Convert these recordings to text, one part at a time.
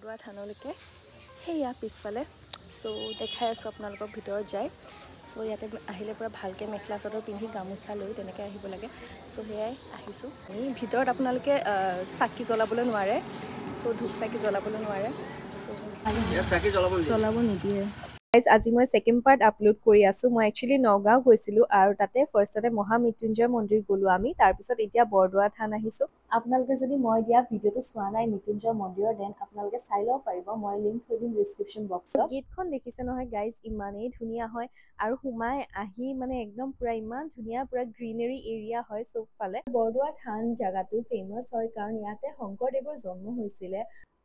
বৰদোৱা থানলৈকে সেয়া পিছফালে সো দেখাই আছো আপোনালোকক ভিতৰত যায় সো ইয়াতে আহিলে পুৰা ভালকে মেখেলা চাদৰ পিন্ধি গামোচা লৈ তেনেকৈ আহিব লাগে সো হেয়াই আহিছো এই ভিতৰত আপোনালোকে চাকি জ্বলাবলৈ নোৱাৰে সো ধূপ চাকি জ্বলাবলৈ নোৱাৰে সো ইয়াত চাকি জ্বলাব নিদিয়ে গাইজ আজি মই সেকেন্ড পাৰ্ট আপলোড কৰি আছো মই একচুয়ালি নগাঁও গৈছিলো আৰু তাতে ফাৰ্ষ্টতে মহামৃত্যুঞ্জয় মন্দিৰ গলো আমি তাৰপিছত এতিয়া বৰদোৱা থান আহিছো আপোনালোকে যদি মই দিয়া ভিডিঅ'টো চোৱা নাই মৃত্যুঞ্জয় মন্দিৰৰ দেন আপোনালোকে চাই ল'ব পাৰিব মই লিংক থৈ দিম ডেছক্ৰিপশ্যন বক্সত গেটখন দেখিছে নহয় গাইজ ইমানেই ধুনীয়া হয় আৰু সোমাই আহি মানে একদম পুৰা ইমান ধুনীয়া পুৰা গ্ৰীনাৰী এৰিয়া হয় চবফালে বৰদোৱা থান জাগাটো ফেমাছ হয় কাৰণ ইয়াতে শংকৰদেৱৰ জন্ম হৈছিলে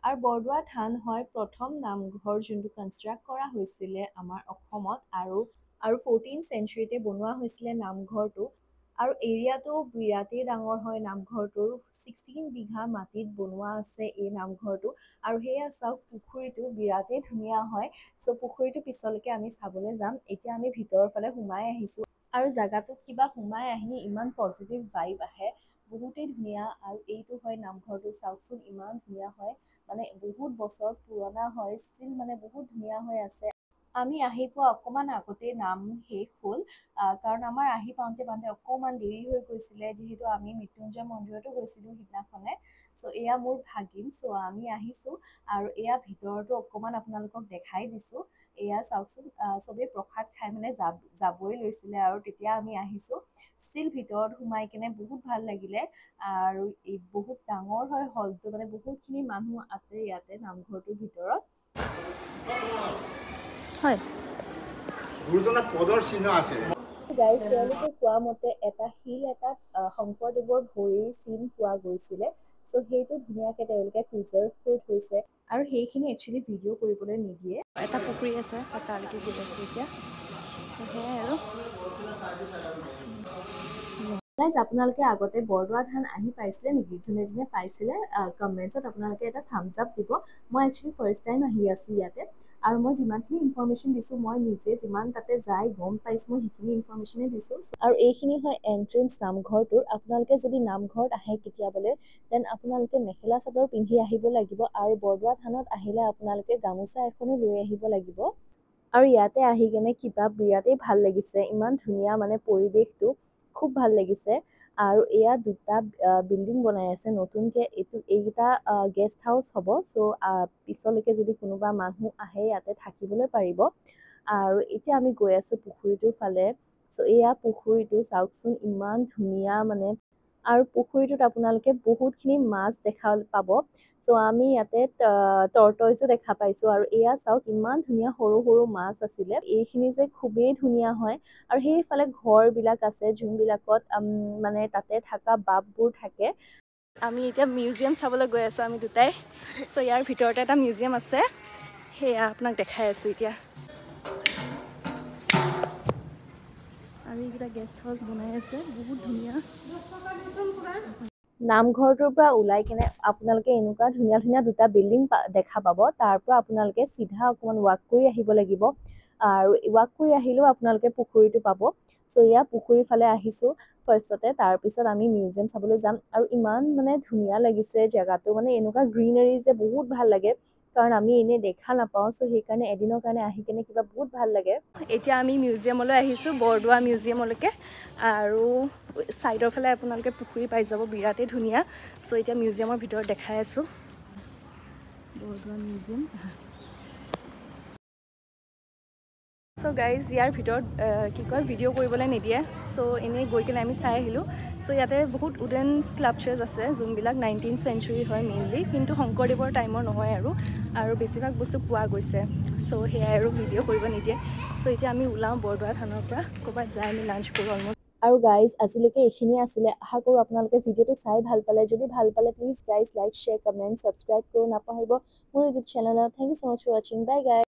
আৰু বৰদোৱা থান হয় প্ৰথম নামঘৰ যোনটো কনষ্ট্ৰাক্ট কৰা হৈছিলে আমাৰ অসমত আৰু 14th চেঞ্চুৰীতে বনোৱা হৈছিলে নামঘৰটো আৰু এৰিয়াটো বিৰাটেই ডাঙৰ হয় নামঘৰটোৰ 16 বিঘা মাটিত বনোৱা আছে এই নামঘৰটো আৰু সেয়া চাওক পুখুৰীটো বিৰাটেই ধুনীয়া হয় চ' পুখুৰীটো পিছলৈকে আমি চাবলৈ যাম এতিয়া আমি ভিতৰৰ ফালে সোমাই আহিছো আৰু জাগাটোত কিবা সোমাই আহি ইমান পজিটিভ ভাইব আহে বহুতেই ধুনীয়া আৰু এইটো হয় নামঘৰটো চাওকচোন ইমান ধুনীয়া হয় মানে বহুত বছৰ পুৰণা হয় ষ্টিল মানে বহুত ধুনীয়া হৈ আছে আমি আহি পোৱা অকমান আগতে নাম শেষ হ'ল কাৰণ আমাৰ আহি পাওঁতে অকমান দেৰি হৈ গৈছিলে যিহেতু আমি মৃত্যুঞ্জয় মন্দিৰতো গৈছিলো সিদিনাখনে চ' এয়া মোৰ ভাগিন চ' আমি আহিছো আৰু এয়া ভিতৰতো অকমান আপোনালোকক দেখাই দিছো এয়া চাওকচোন চবেই প্ৰসাদ খাই মানে যাবই লৈছিলে আৰু তেতিয়া আমি আহিছো ষ্টিল ভিতৰত সোমাই কেনে বহুত ভাল লাগিলে আৰু এই বহুত ডাঙৰ হয় হলটো মানে বহুতখিনি মানুহ আছে ইয়াতে নামঘৰটোৰ ভিতৰত হয় গুৰুজনাৰ পদৰ চিহ্ন আছে গাইজ তেওঁলোকে কোৱা মতে এটা শিল এটাত শংকৰদেৱৰ ভৰিৰ চিন পোৱা গৈছিলে চ' সেইটো ধুনীয়াকে তেওঁলোকে প্ৰিজাৰ্ভ কৰি থৈছে আৰু সেইখিনি একচুৱেলি ভিডিঅ' কৰিবলৈ নিদিয়ে এটা পুখুৰী আছে তালৈকে গৈ আছো এতিয়া চ' সেয়াই আৰু গাইজ আপোনালোকে আগতে বৰদোৱা থান আহি পাইছিলে নেকি যোনে যোনে পাইছিলে কমেণ্টছত আপোনালোকে এটা থামছ আপ দিব মই একচুৱেলি ফাৰ্ষ্ট টাইম আহি আছো ইয়াতে আৰু মই যিমানখিনি ইনফৰমেশ্যন দিছোঁ মই নিজে যিমান তাতে যাই গম পাইছোঁ মই সেইখিনি ইনফৰমেশ্যনে দিছোঁ আৰু এইখিনি হয় এণ্ট্ৰেঞ্চ নামঘৰটোৰ আপোনালোকে যদি নামঘৰত আহে কেতিয়াবলৈ দেন আপোনালোকে মেখেলা চাদৰ পিন্ধি আহিব লাগিব আৰু বৰদোৱা থানত আহিলে আপোনালোকে গামোচা এখনো লৈ আহিব লাগিব আৰু ইয়াতে আহি কেনে কিবা বিৰাটেই ভাল লাগিছে ইমান ধুনীয়া মানে পৰিৱেশটো খুব ভাল লাগিছে আৰু এয়া দুটা বিল্ডিং বনাই আছে নতুনকে এইকেইটা গেষ্ট হাউচ হ'ব চ' পিছলৈকে যদি কোনোবা মানুহ আহে ইয়াতে থাকিবলৈ পাৰিব আৰু এতিয়া আমি গৈ আছো পুখুৰীটোৰ ফালে চ' এয়া পুখুৰীটো চাওকচোন ইমান ধুনীয়া মানে আৰু পুখুৰীটোত আপোনালোকে বহুতখিনি মাছ দেখা পাব চ' আমি ইয়াতে টৰ্টইজো দেখা পাইছো আৰু এয়া চাওক ইমান ধুনীয়া সৰু সৰু মাছ আছিলে এইখিনি যে খুবেই ধুনীয়া হয় আৰু সেইফালে ঘৰবিলাক আছে যোনবিলাকত মানে তাতে থকা বাপবোৰ থাকে আমি এতিয়া মিউজিয়াম চাবলৈ গৈ আছো আমি দুটাই চ' ইয়াৰ ভিতৰতে এটা মিউজিয়াম আছে সেয়া আপোনাক দেখাই আছো এতিয়া আৰু এইকেইটা গেষ্ট হাউচ বনাই আছে বহুত ধুনীয়া নামঘৰটোৰ পৰা ওলাই কেনে আপোনালোকে এনেকুৱা ধুনীয়া ধুনীয়া দুটা বিল্ডিং দেখা পাব তাৰ পৰা আপোনালোকে চিধা অকণমান ৱাক কৰি আহিব লাগিব আৰু ৱাক কৰি আহিলেও আপোনালোকে পুখুৰীটো পাব চ' এয়া পুখুৰীৰ ফালে আহিছো ফাৰ্ষ্টতে তাৰপিছত আমি মিউজিয়াম চাবলৈ যাম আৰু ইমান মানে ধুনীয়া লাগিছে জেগাটো মানে এনেকুৱা গ্ৰীনাৰী যে বহুত ভাল লাগে কাৰণ আমি এনেই দেখা নাপাওঁ চ' সেইকাৰণে এদিনৰ কাৰণে আহি কেনে কিবা বহুত ভাল লাগে এতিয়া আমি মিউজিয়ামলৈ আহিছোঁ বৰদোৱা মিউজিয়ামলৈকে আৰু ছাইডৰ ফালে আপোনালোকে পুখুৰী পাই যাব বিৰাটেই ধুনীয়া চ' এতিয়া মিউজিয়ামৰ ভিতৰত দেখাই আছোঁ বৰদোৱা মিউজিয়াম চ' গাইজ ইয়াৰ ভিতৰত কি কয় ভিডিঅ' কৰিবলৈ নিদিয়ে চ' এনেই গৈ কিনে আমি চাই আহিলোঁ চ' ইয়াতে বহুত উডেন স্কাল্পচাৰ্ছ আছে যোনবিলাক 19th চেঞ্চুৰী হয় মেইনলি কিন্তু শংকৰদেৱৰ টাইমৰ নহয় আৰু বেছিভাগ বস্তু পোৱা গৈছে চ' সেয়াই আৰু ভিডিঅ' কৰিব নিদিয়ে চ' এতিয়া আমি ওলাওঁ বৰদোৱা থানৰ পৰা ক'ৰবাত যাই আমি লাঞ্চ কৰোঁ অলমষ্ট আৰু গাইজ আজিলৈকে এইখিনিয়ে আছিলে আশা কৰোঁ আপোনালোকে ভিডিঅ'টো চাই ভাল পালে যদি ভাল পালে please guys like share comment subscribe কৰি নাপাহৰিব মোৰ ইউটিউব চেনেলত thank you so' much for ৱাচিং বাই গাইজ